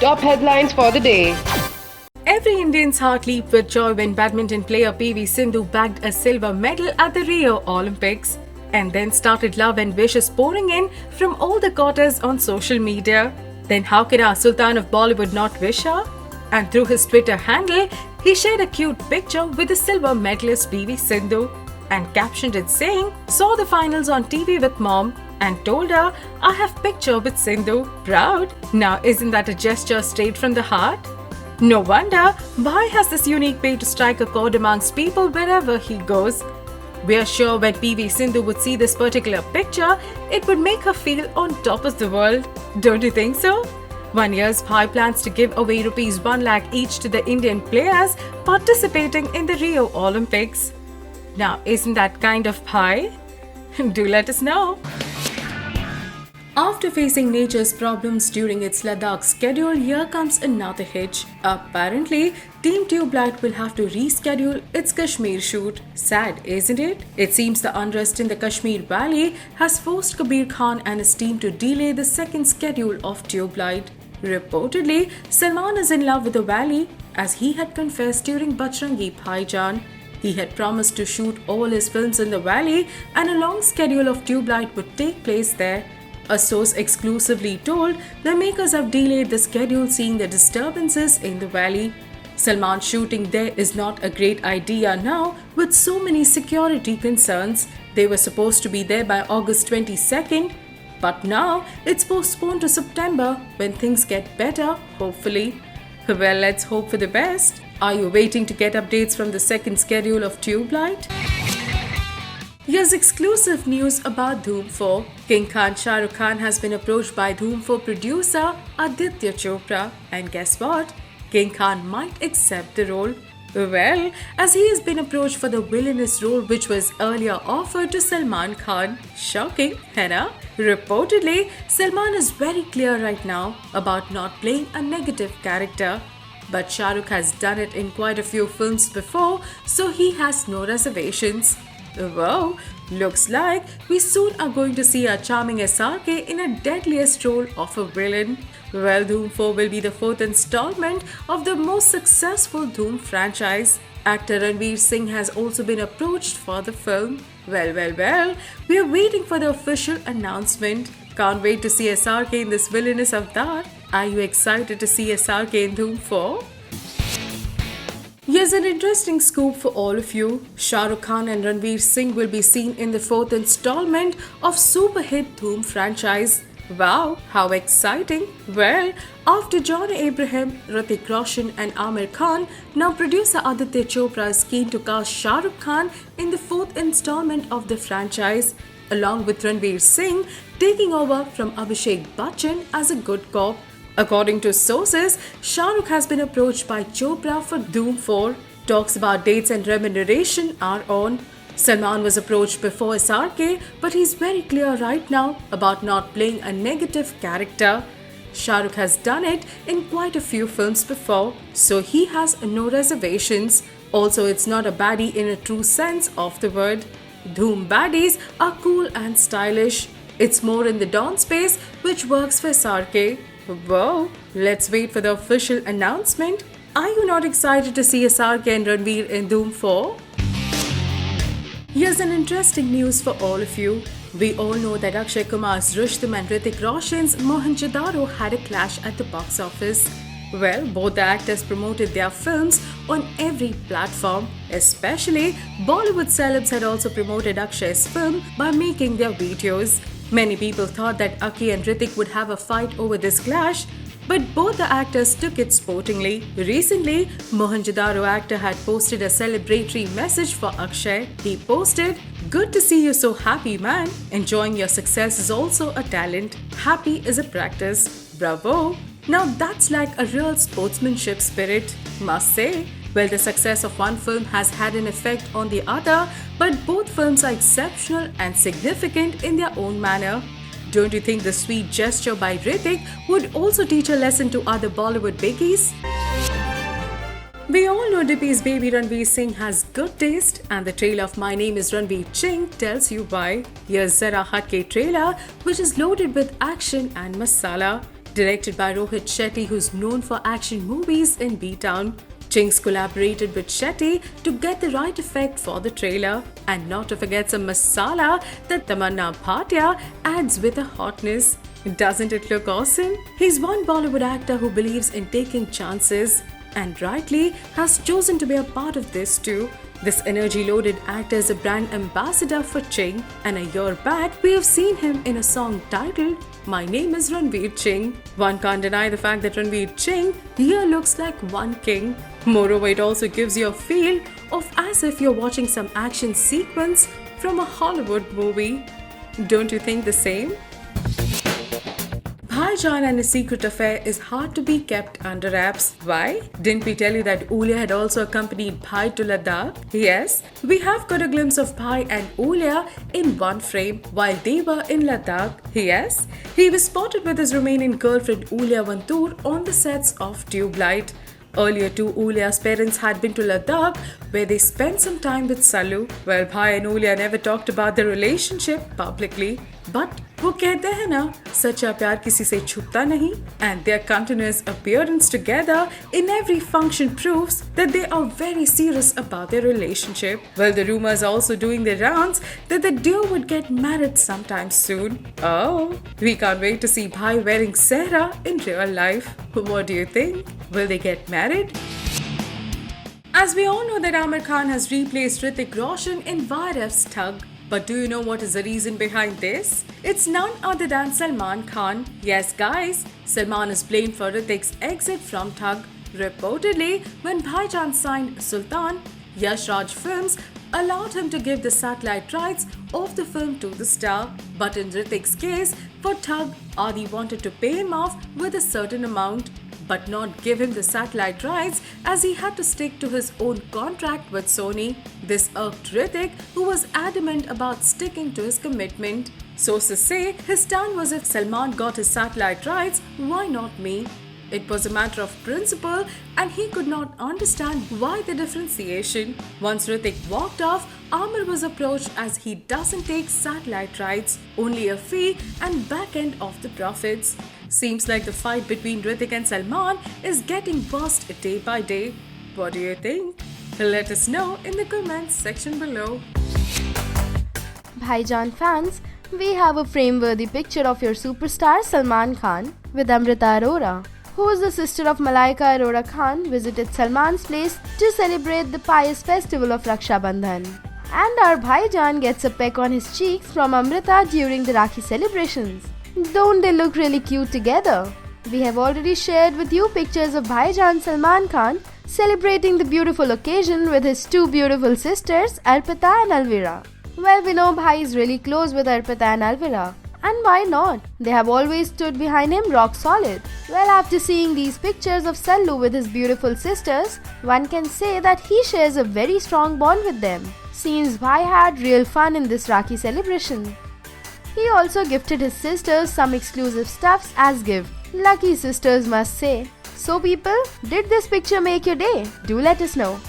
Top headlines for the day. Every Indian's heart leaped with joy when badminton player PV Sindhu bagged a silver medal at the Rio Olympics. And then started love and wishes pouring in from all the quarters on social media. Then how could our Sultan of Bollywood not wish her? And through his Twitter handle, he shared a cute picture with the silver medalist PV Sindhu and captioned it saying, "Saw the finals on TV with mom and told her I have picture with Sindhu. Proud." Now isn't that a gesture straight from the heart? No wonder Bhai has this unique way to strike a chord amongst people wherever he goes. We are sure when PV Sindhu would see this particular picture, it would make her feel on top of the world. Don't you think so? 1 year's Bhai plans to give away rupees 1 lakh each to the Indian players participating in the Rio Olympics. Now, isn't that kind of Bhai? Do let us know. After facing nature's problems during its Ladakh schedule, here comes another hitch. Apparently, Team Tubelight will have to reschedule its Kashmir shoot. Sad, isn't it? It seems the unrest in the Kashmir Valley has forced Kabir Khan and his team to delay the second schedule of Tubelight. Reportedly, Salman is in love with the valley, as he had confessed during Bajrangi Bhaijaan. He had promised to shoot all his films in the valley, and a long schedule of Tubelight would take place there. A source exclusively told the makers have delayed the schedule seeing the disturbances in the valley. Salman shooting there is not a great idea now with so many security concerns. They were supposed to be there by August 22nd, but now it's postponed to September when things get better, hopefully. Well, let's hope for the best. Are you waiting to get updates from the second schedule of Tubelight? Here's exclusive news about Dhoom 4. King Khan Shah Rukh Khan has been approached by Dhoom 4 producer Aditya Chopra. And guess what? King Khan might accept the role. Well, as he has been approached for the villainous role which was earlier offered to Salman Khan. Shocking, Hannah? Reportedly, Salman is very clear right now about not playing a negative character. But Shah Rukh has done it in quite a few films before, so he has no reservations. Wow, looks like we soon are going to see our charming SRK in a deadliest role of a villain. Well, Dhoom 4 will be the fourth installment of the most successful Dhoom franchise. Actor Ranveer Singh has also been approached for the film. Well, we are waiting for the official announcement. Can't wait to see SRK in this villainous avatar. Are you excited to see SRK in Dhoom 4? Here's an interesting scoop for all of you. Shah Rukh Khan and Ranveer Singh will be seen in the fourth installment of super hit Dhoom franchise. Wow, how exciting! Well, after John Abraham, Hrithik Roshan and Aamir Khan, now producer Aditya Chopra is keen to cast Shah Rukh Khan in the fourth installment of the franchise, along with Ranveer Singh taking over from Abhishek Bachchan as a good cop. According to sources, Shah Rukh has been approached by Chopra for Dhoom 4. Talks about dates and remuneration are on. Salman was approached before SRK, but he's very clear right now about not playing a negative character. Shah Rukh has done it in quite a few films before, so he has no reservations. Also, it's not a baddie in a true sense of the word. Dhoom baddies are cool and stylish. It's more in the Dawn space, which works for SRK. Whoa, let's wait for the official announcement. Are you not excited to see SRK and Ranveer in Dhoom 4? Here's an interesting news for all of you. We all know that Akshay Kumar's Rushdom and Hrithik Roshan's Mohenjo-daro had a clash at the box office. Well, both the actors promoted their films on every platform. Especially, Bollywood celebs had also promoted Akshay's film by making their videos. Many people thought that Aki and Hrithik would have a fight over this clash, but both the actors took it sportingly. Recently, Mohenjo-daro actor had posted a celebratory message for Akshay. He posted, "Good to see you so happy, man. Enjoying your success is also a talent. Happy is a practice. Bravo." Now that's like a real sportsmanship spirit, must say. Well, the success of one film has had an effect on the other, but both films are exceptional and significant in their own manner. Don't you think the sweet gesture by Hrithik would also teach a lesson to other Bollywood biggies? We all know Dippy's baby Ranveer Singh has good taste, and the trailer of My Name is Ranveer Ching tells you why. Here's Zara Hatke trailer, which is loaded with action and masala. Directed by Rohit Shetty, who's known for action movies in B-Town. Chinks collaborated with Shetty to get the right effect for the trailer. And not to forget some masala that Tamanna Bhatia adds with a hotness. Doesn't it look awesome? He's one Bollywood actor who believes in taking chances and rightly has chosen to be a part of this too. This energy-loaded actor is a brand ambassador for Ching, and a year back we have seen him in a song titled My Name is Ranveer Ching. One can't deny the fact that Ranveer Ching here looks like one king. Moreover, it also gives you a feel of as if you're watching some action sequence from a Hollywood movie. Don't you think the same? Bhaijan and his secret affair is hard to be kept under wraps. Why? Didn't we tell you that Ulya had also accompanied Bhai to Ladakh? Yes, we have got a glimpse of Bhai and Ulya in one frame while they were in Ladakh. Yes, he was spotted with his Romanian girlfriend Ulya Vantur on the sets of Tube Light. Earlier too, Ulya's parents had been to Ladakh where they spent some time with Salu. Well, Bhai and Ulya never talked about their relationship publicly. But वो कहते हैं ना, सच्चा प्यार किसी से छुपता नहीं. And their continuous appearance together in every function proves that they are very serious about their relationship. Well, the rumors are also doing the rounds that the duo would get married sometime soon. Oh, we can't wait to see Bhai wearing Sehra in real life. What do you think? Will they get married? As we all know that Aamir Khan has replaced Hrithik Roshan in YRF's Thug. But do you know what is the reason behind this? It's none other than Salman Khan. Yes guys, Salman is blamed for Hrithik's exit from Thug. Reportedly, when Bhaijan signed Sultan, Yash Raj Films allowed him to give the satellite rights of the film to the star. But in Hrithik's case, for Thug, Adi wanted to pay him off with a certain amount, but not give him the satellite rights as he had to stick to his own contract with Sony. This irked Hrithik, who was adamant about sticking to his commitment. Sources say his stand was if Salman got his satellite rights, why not me? It was a matter of principle and he could not understand why the differentiation. Once Hrithik walked off, Aamir was approached as he doesn't take satellite rights, only a fee and back end of the profits. Seems like the fight between Hrithik and Salman is getting worse day by day. What do you think? Let us know in the comments section below. Bhaijan fans, we have a frame-worthy picture of your superstar Salman Khan with Amrita Arora, who is the sister of Malaika Arora Khan, visited Salman's place to celebrate the pious festival of Raksha Bandhan. And our Bhaijan gets a peck on his cheeks from Amrita during the Rakhi celebrations. Don't they look really cute together? We have already shared with you pictures of Bhaijan Salman Khan celebrating the beautiful occasion with his two beautiful sisters Arpita and Alvira. Well, we know Bhai is really close with Arpita and Alvira. And why not? They have always stood behind him rock solid. Well, after seeing these pictures of Sallu with his beautiful sisters, one can say that he shares a very strong bond with them. Seems Bhai had real fun in this Rakhi celebration. He also gifted his sisters some exclusive stuffs as gift. Lucky sisters, must say. So people, did this picture make your day? Do let us know.